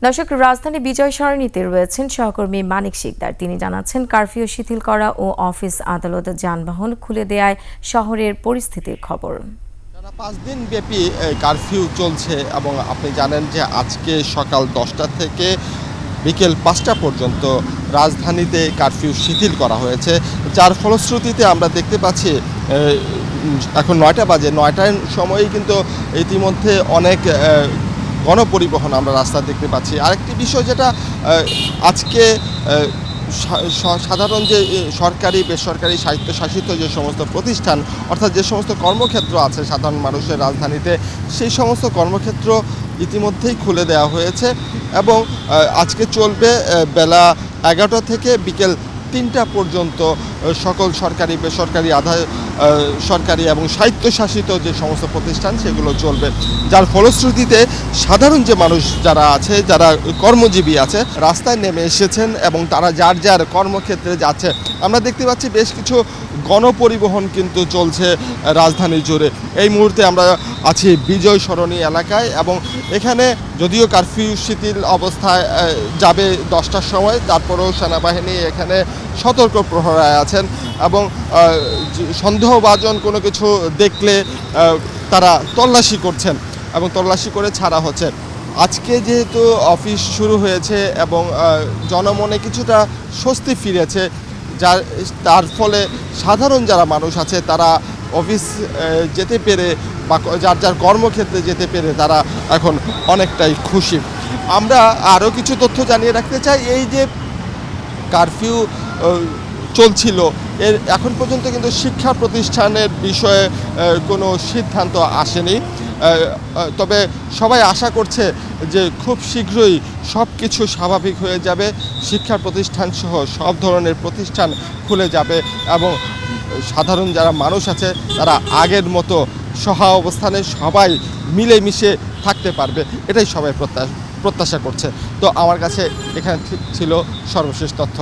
দর্শক, রাজধানী বিজয় সরণিতে রয়েছেন সহকর্মী মানিক শিকদার। তিনি জানাচ্ছেন কারফিউ শিথিল করা ও অফিস আদালত যানবাহন খুলে দেয়ায় শহরের পরিস্থিতির খবর। 5 দিন ব্যাপী কারফিউ চলছে এবং আপনি জানেন যে আজকে সকাল 10টা থেকে বিকেল 5টা পর্যন্ত রাজধানীতে কারফিউ শিথিল করা হয়েছে, যার ফলশ্রুতিতে আমরা দেখতে পাচ্ছি এখন 9টা বাজে। 9টার সময়ই কিন্তু ইতিমধ্যে অনেক গণপরিবহন আমরা রাস্তা দেখতে পাচ্ছি। আরেকটি বিষয় যেটা আজকে সাধারণ যে সরকারি বেসরকারি স্বায়ত্তশাসিত যে সমস্ত প্রতিষ্ঠান, অর্থাৎ যে সমস্ত কর্মক্ষেত্র আছে সাধারণ মানুষের রাজধানীতে, সেই সমস্ত কর্মক্ষেত্র ইতিমধ্যেই খুলে দেওয়া হয়েছে এবং আজকে চলবে বেলা 11টা থেকে বিকেল 3টা পর্যন্ত সকল সরকারি বেসরকারি আধা সরকারি এবং স্বায়ত্তশাসিত যে সমস্ত প্রতিষ্ঠান সেগুলো চলবে, যার ফলশ্রুতিতে সাধারণ যে মানুষ যারা আছে, যারা কর্মজীবী আছে, রাস্তায় নেমে এসেছেন এবং তারা যার যার কর্মক্ষেত্রে যাচ্ছে। আমরা দেখতে পাচ্ছি বেশ কিছু গণপরিবহন কিন্তু চলছে রাজধানী জুড়ে। এই মুহূর্তে আমরা আছি বিজয় সরণি এলাকায় এবং এখানে যদিও কারফিউ শিথিল অবস্থায় যাবে 10টার সময়, তারপরেও সেনাবাহিনী এখানে সতর্ক প্রহরায় আছেন এবং সন্দেহভাজন কোনো কিছু দেখলে তারা তল্লাশি করছেন এবং তল্লাশি করে ছাড়া হচ্ছে। আজকে যেহেতু অফিস শুরু হয়েছে এবং জনমনে কিছুটা স্বস্তি ফিরেছে, তার ফলে সাধারণ যারা মানুষ আছে তারা অফিস যেতে পেরে বা যার যার কর্মক্ষেত্রে যেতে পেরে তারা এখন অনেকটাই খুশি। আমরা আরও কিছু তথ্য জানিয়ে রাখতে চাই। এই যে কারফিউ চলছিল, এর এখন পর্যন্ত কিন্তু শিক্ষা প্রতিষ্ঠানের বিষয়ে কোনো সিদ্ধান্ত আসেনি, তবে সবাই আশা করছে যে খুব শীঘ্রই সব কিছু স্বাভাবিক হয়ে যাবে, শিক্ষা প্রতিষ্ঠান সহ সব ধরনের প্রতিষ্ঠান খুলে যাবে এবং সাধারণ যারা মানুষ আছে তারা আগের মতো সহা অবস্থানে সবাই মিলেমিশে থাকতে পারবে, এটাই সবাই প্রত্যাশা করছে। তো আমার কাছে এখানে ছিল সর্বশেষ তথ্য।